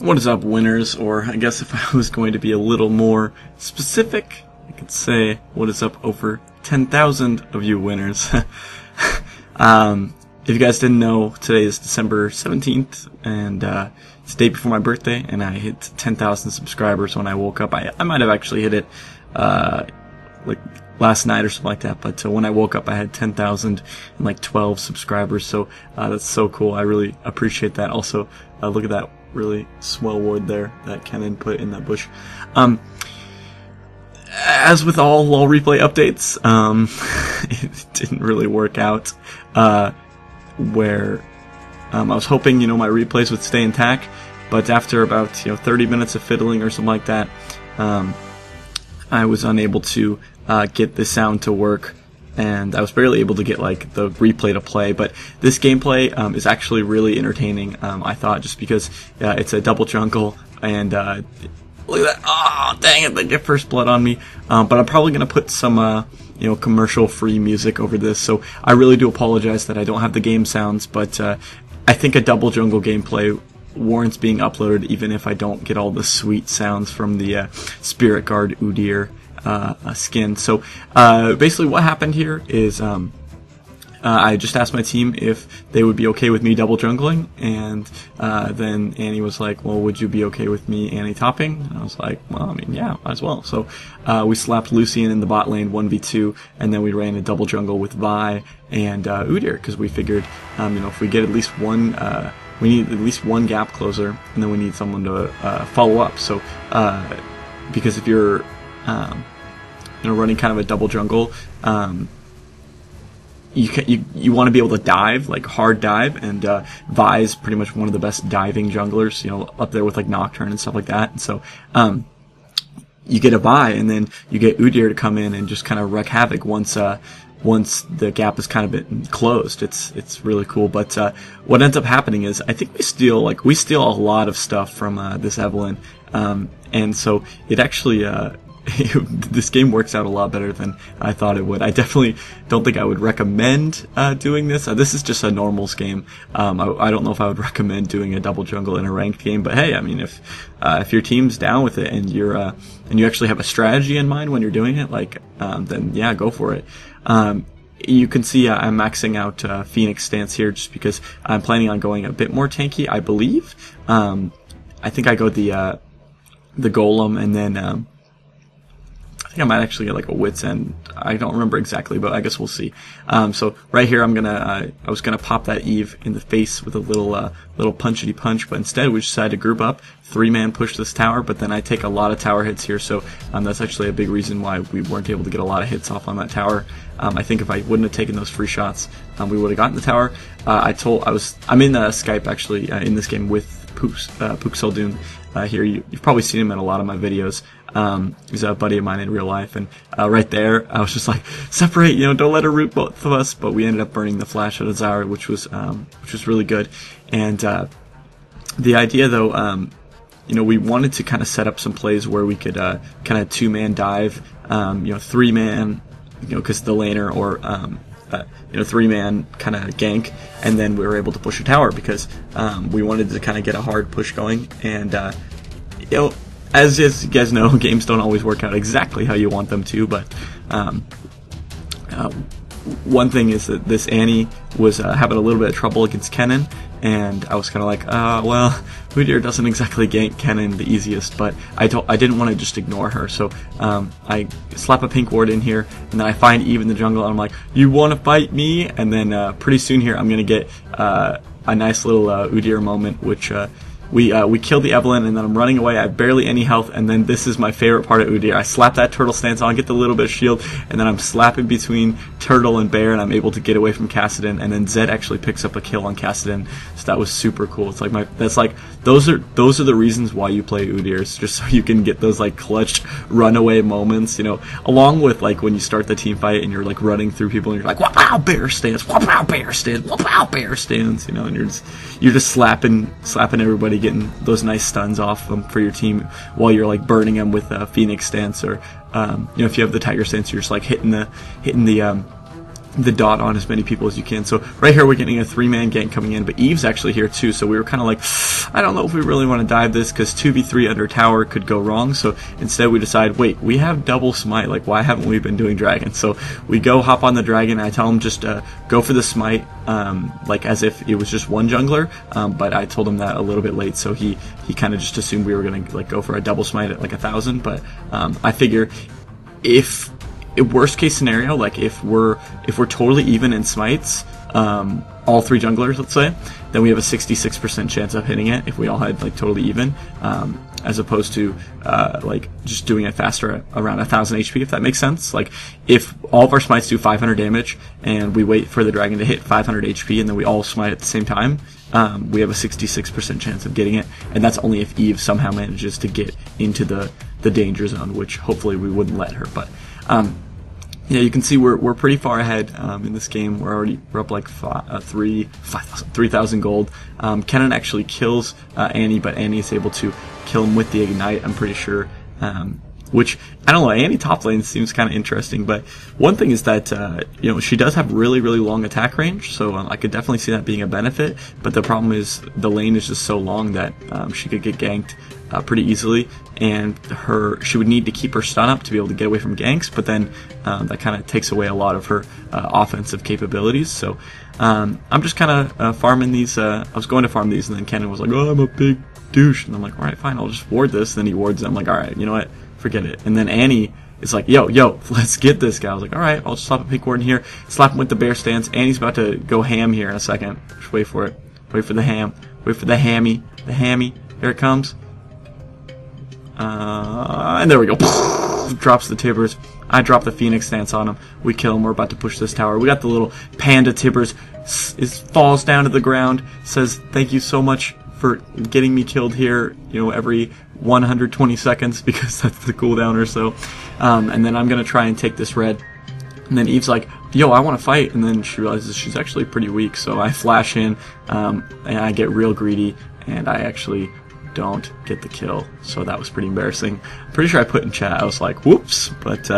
What is up, winners? Or I guess if I was going to be a little more specific, I could say what is up over 10,000 of you winners. If you guys didn't know, today is December 17th, and it's the day before my birthday, and I hit 10,000 subscribers when I woke up. I might have actually hit it like last night or something like that, but when I woke up I had 10,012 subscribers, so that's so cool. I really appreciate that. Also, look at that really swell wood there that Kenan put in that bush. As with all LoL replay updates, it didn't really work out where I was hoping, my replays would stay intact, but after about 30 minutes of fiddling or something like that, I was unable to get the sound to work, and I was barely able to get like the replay to play. But this gameplay is actually really entertaining, I thought, just because it's a double jungle, and look at that! Oh, dang it! They get first blood on me. But I'm probably gonna put some commercial-free music over this, so I really do apologize that I don't have the game sounds. But I think a double jungle gameplay warrants being uploaded, even if I don't get all the sweet sounds from the Spirit Guard Udyr skin. So basically what happened here is I just asked my team if they would be okay with me double jungling, and then Annie was like, well, would you be okay with me Annie topping? And I was like, well, I mean, yeah, might as well. So we slapped Lucian in the bot lane 1v2, and then we ran a double jungle with Vi and Udyr, because we figured, if we get at least one, we need at least one gap closer, and then we need someone to follow up. So because if you're running kind of a double jungle, you want to be able to dive, like hard dive, and Vi is pretty much one of the best diving junglers, up there with like Nocturne and stuff like that. And so you get a Vi, and then you get Udyr to come in and just kind of wreak havoc once the gap is kind of been closed. It's really cool. But what ends up happening is I think we steal a lot of stuff from this Evelyn, and so it actually this game works out a lot better than I thought it would. I definitely don't think I would recommend doing this. This is just a normals game. I don't know if I would recommend doing a double jungle in a ranked game, but hey, I mean, if your team's down with it and you're and you actually have a strategy in mind when you're doing it, then yeah, go for it. You can see I'm maxing out Phoenix stance here just because I'm planning on going a bit more tanky, I believe. I think I go the golem, and then I might actually get like a wit's end. I don't remember exactly, but I guess we'll see. So right here, I was gonna pop that Eve in the face with a little punchity punch, but instead we decided to group up, 3-man push this tower. But then I take a lot of tower hits here, so that's actually a big reason why we weren't able to get a lot of hits off on that tower. I think if I wouldn't have taken those free shots, we would have gotten the tower. I'm in Skype actually in this game with Puxeldun. Here, you've probably seen him in a lot of my videos. He's a buddy of mine in real life, and right there, I was just like, separate, don't let her root both of us. But we ended up burning the flash out of Zyra, which was really good. And the idea, though, we wanted to kind of set up some plays where we could kind of 2-man dive, 3-man, because the laner, or 3-man kind of gank, and then we were able to push a tower because we wanted to kind of get a hard push going. And as you guys know, games don't always work out exactly how you want them to, but one thing is that this Annie was having a little bit of trouble against Kenan, and I was kind of like, well, Udyr doesn't exactly gank Kenan the easiest, but I didn't want to just ignore her, so I slap a pink ward in here, and then I find Eve in the jungle, and I'm like, you want to fight me? And then pretty soon here, I'm going to get a nice little Udyr moment, which we kill the Evelyn, and then I'm running away. I have barely any health, and then this is my favorite part of Udyr. I slap that turtle stance on, get the little bit of shield, and then I'm slapping between turtle and bear, and I'm able to get away from Kassadin, and then Zed actually picks up a kill on Kassadin. So that was super cool. It's like those are the reasons why you play Udyr, just so you can get those like clutch runaway moments, along with like when you start the team fight and you're like running through people and you're like, wow, bear stance, wow, bear stance, wow, bear stance, and you're just slapping everybody, getting those nice stuns off for your team while you're like burning them with a Phoenix stance, or if you have the Tiger stance, you're just like hitting the the dot on as many people as you can. So right here we're getting a 3-man gank coming in, but Eve's actually here too, so we were kind of like, I don't know if we really want to dive this, because 2v3 under tower could go wrong. So instead we decide, wait, we have double smite, like why haven't we been doing dragon? So we go hop on the dragon, and I tell him just go for the smite, like as if it was just one jungler, but I told him that a little bit late, so he kind of just assumed we were going to like go for a double smite at like 1,000, but I figure if worst case scenario, like if we're totally even in smites, all 3 junglers, let's say, then we have a 66% chance of hitting it if we all had like totally even, as opposed to like just doing it faster at around 1,000 HP, if that makes sense. Like if all of our smites do 500 damage and we wait for the dragon to hit 500 HP and then we all smite at the same time, we have a 66% chance of getting it, and that's only if Eve somehow manages to get into the danger zone, which hopefully we wouldn't let her. But yeah, you can see we're pretty far ahead in this game. We're up like 3,000 gold. Kennen actually kills Annie, but Annie is able to kill him with the ignite, I'm pretty sure. Which, I don't know, Annie top lane seems kind of interesting, but one thing is that, you know, she does have really, really long attack range, so I could definitely see that being a benefit, but the problem is the lane is just so long that she could get ganked pretty easily, and she would need to keep her stun up to be able to get away from ganks, but then that kind of takes away a lot of her offensive capabilities. So I'm just kind of farming these. I was going to farm these, and then Kennen was like, oh, I'm a big douche, and I'm like, alright, fine, I'll just ward this. And then he wards it. I'm like, alright, you know what, forget it. And then Annie is like, yo, let's get this guy. I was like, alright, I'll just slap a pink ward in here, slap him with the bear stance. Annie's about to go ham here in a second. Just wait for it. Wait for the ham. Wait for the hammy. The hammy. Here it comes. And there we go. Drops the Tibbers. I drop the Phoenix stance on him. We kill him. We're about to push this tower. We got the little panda Tibbers. Falls down to the ground. Says, thank you so much for getting me killed here, you know, every 120 seconds, because that's the cooldown or so. And then I'm going to try and take this red. And then Eve's like, yo, I want to fight. And then she realizes she's actually pretty weak. So I flash in, and I get real greedy, and I actually don't get the kill. So that was pretty embarrassing. I'm pretty sure I put in chat, I was like, whoops. But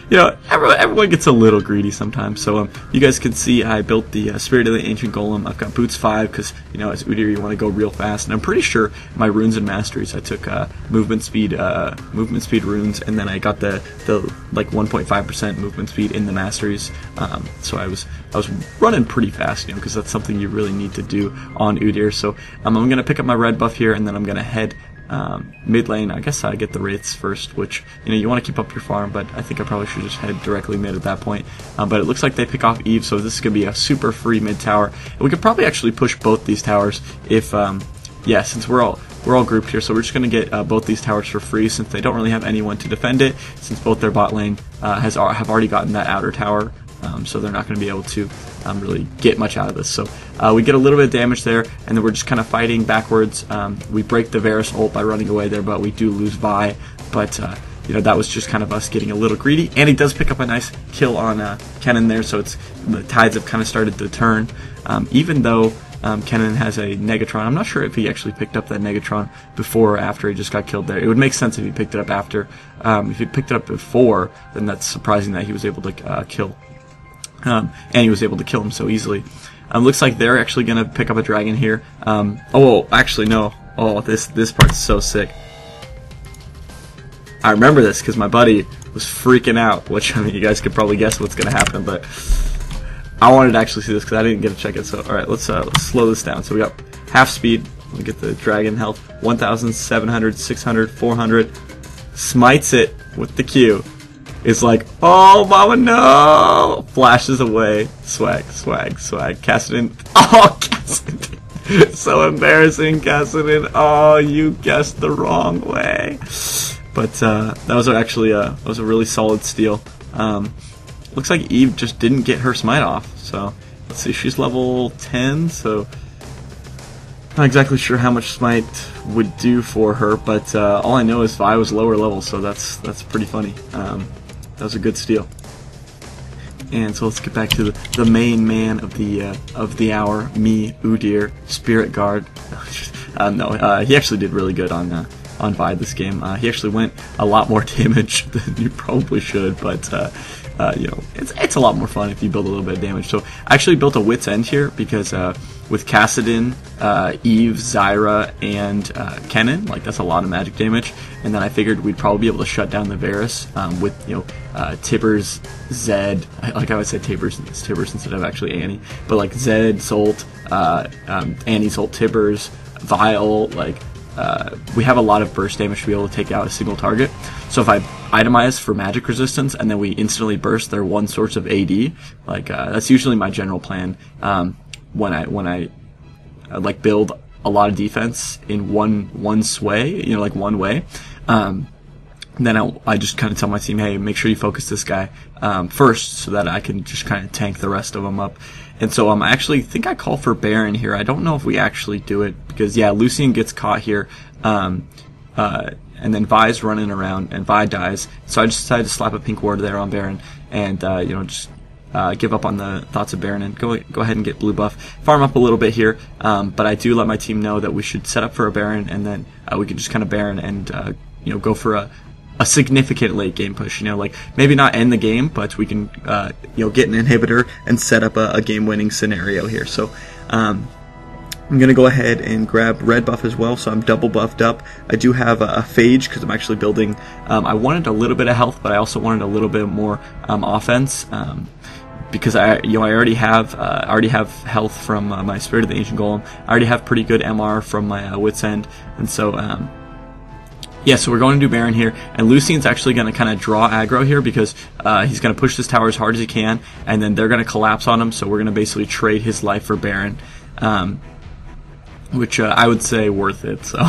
you know, everyone gets a little greedy sometimes. So you guys can see I built the Spirit of the Ancient Golem. I've got boots 5 because, you know, as Udyr you want to go real fast, and I'm pretty sure my runes and masteries, I took movement speed runes, and then I got the like 1.5% movement speed in the masteries. So I was running pretty fast, you know, because that's something you really need to do on Udyr. So I'm gonna pick up my red buff here, and then I'm gonna head mid lane. I guess I get the wraiths first, which, you know, you want to keep up your farm, but I think I probably should just head directly mid at that point. But it looks like they pick off Eve, so this is going to be a super free mid tower. And we could probably actually push both these towers if, yeah, since we're all grouped here, so we're just going to get both these towers for free, since they don't really have anyone to defend it, since both their bot lane have already gotten that outer tower. So they're not going to be able to really get much out of this. So we get a little bit of damage there, and then we're just kind of fighting backwards. We break the Varus ult by running away there, but we do lose Vi. But you know, that was just kind of us getting a little greedy. And he does pick up a nice kill on Kennen there, so the tides have kind of started to turn. Even though Kennen has a Negatron, I'm not sure if he actually picked up that Negatron before or after he just got killed there. It would make sense if he picked it up after. If he picked it up before, then that's surprising that he was able to kill. And he was able to kill him so easily. Looks like they're actually going to pick up a dragon here. Oh, actually, no. Oh, this part's so sick. I remember this because my buddy was freaking out, which, I mean, you guys could probably guess what's going to happen, but I wanted to actually see this because I didn't get to check it. So, alright, let's slow this down. So we got half speed. We get the dragon health. 1,700, 600, 400. Smites it with the Q. Is like, oh, mama, no! Flashes away. Swag. Kassadin. Oh, Kassadin. So embarrassing, Kassadin. Oh, you guessed the wrong way. But that was actually a really solid steal. Looks like Eve just didn't get her smite off. So let's see, she's level 10. So not exactly sure how much smite would do for her, but all I know is Vi was lower level, so that's pretty funny. That was a good steal. And so let's get back to the main man of the hour, me, Udyr, Spirit Guard. No, he actually did really good on Vi this game. He actually went a lot more damage than you probably should, but it's a lot more fun if you build a little bit of damage. So I actually built a Wit's End here because with Kassadin, Eve, Zyra, and Kennen, like that's a lot of magic damage. And then I figured we'd probably be able to shut down the Varus with Tibbers, Zed. Like I would say Tibbers instead of actually Annie, but like Zed, Zolt, Annie, Zolt, Tibbers, Vile, like. We have a lot of burst damage to be able to take out a single target. So if I itemize for magic resistance and then we instantly burst their one source of AD, like that's usually my general plan when I like build a lot of defense in one sway, like one way. Then I just kind of tell my team, hey, make sure you focus this guy first so that I can just kind of tank the rest of them up. And so I actually think I call for Baron here. I don't know if we actually do it because, yeah, Lucian gets caught here. And then Vi's running around and Vi dies. So I just decided to slap a pink ward there on Baron and, just give up on the thoughts of Baron and go ahead and get blue buff. Farm up a little bit here. But I do let my team know that we should set up for a Baron and then we can just kind of Baron and, go for a significant late game push, like maybe not end the game, but we can, get an inhibitor and set up a game winning scenario here. So, I'm going to go ahead and grab red buff as well, so I'm double buffed up. I do have a phage because I'm actually building, I wanted a little bit of health, but I also wanted a little bit more offense, because I already have health from my Spirit of the Ancient Golem. I already have pretty good MR from my Wit's End, and so, yeah, so we're going to do Baron here, and Lucian's actually going to kind of draw aggro here because he's going to push this tower as hard as he can, and then they're going to collapse on him, so we're going to basically trade his life for Baron, which I would say worth it. So,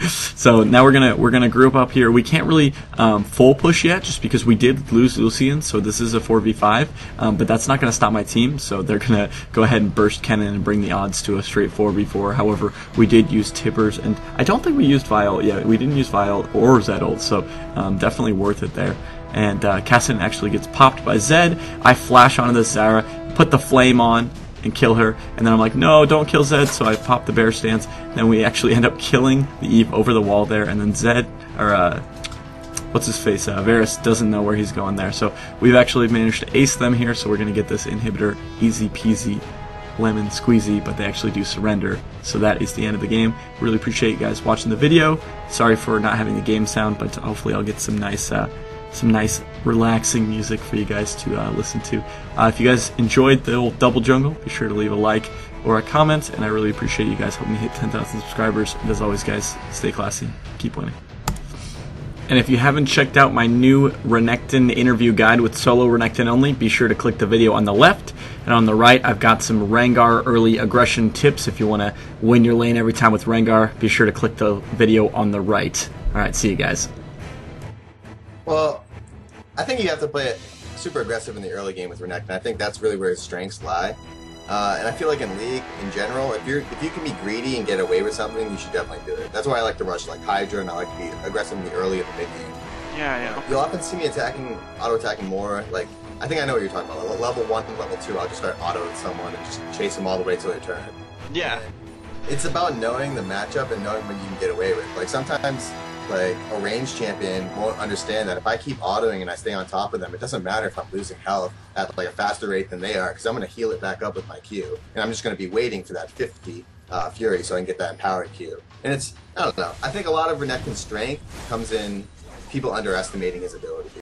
so now we're gonna group up here. We can't really full push yet, just because we did lose Lucian, so this is a 4v5. But that's not gonna stop my team, so they're gonna go ahead and burst Kennen and bring the odds to a straight 4v4. However, we did use Tibbers, and I don't think we used Vile. Yeah, we didn't use Vile or Zed ult, so definitely worth it there. And Kassadin actually gets popped by Zed. I flash onto the Zyra, put the flame on, and kill her, and then I'm like, no, don't kill Zed, so I pop the bear stance. Then we actually end up killing the Eve over the wall there, and then Zed, or what's his face, Varus doesn't know where he's going there, so we've actually managed to ace them here, so we're going to get this inhibitor easy peasy lemon squeezy, but they actually do surrender, so that is the end of the game. Really appreciate you guys watching the video. Sorry for not having the game sound, but hopefully I'll get some nice relaxing music for you guys to listen to. If you guys enjoyed the old double jungle, be sure to leave a like or a comment, and I really appreciate you guys helping me hit 10,000 subscribers. And as always, guys, stay classy, keep winning. And if you haven't checked out my new Renekton interview guide with solo Renekton only, be sure to click the video on the left. And on the right, I've got some Rengar early aggression tips. If you want to win your lane every time with Rengar, be sure to click the video on the right. Alright, see you guys. Well, I think you have to play it super aggressive in the early game with Renekton. I think that's really where his strengths lie. And I feel like in League, in general, if you can be greedy and get away with something, you should definitely do it. That's why I like to rush like Hydra, and I like to be aggressive in the early of the mid game. Yeah. You'll often see me auto-attacking more. Like, I think I know what you're talking about. Like, level 1 and level 2, I'll just start autoing someone and just chase them all the way till their turn. Yeah. And it's about knowing the matchup and knowing when you can get away with. Like, sometimes like a ranged champion won't understand that if I keep autoing and I stay on top of them, it doesn't matter if I'm losing health at like a faster rate than they are, because I'm going to heal it back up with my Q, and I'm just going to be waiting for that 50 Fury so I can get that empowered Q. And it's, I don't know, I think a lot of Renekton's strength comes in people underestimating his ability.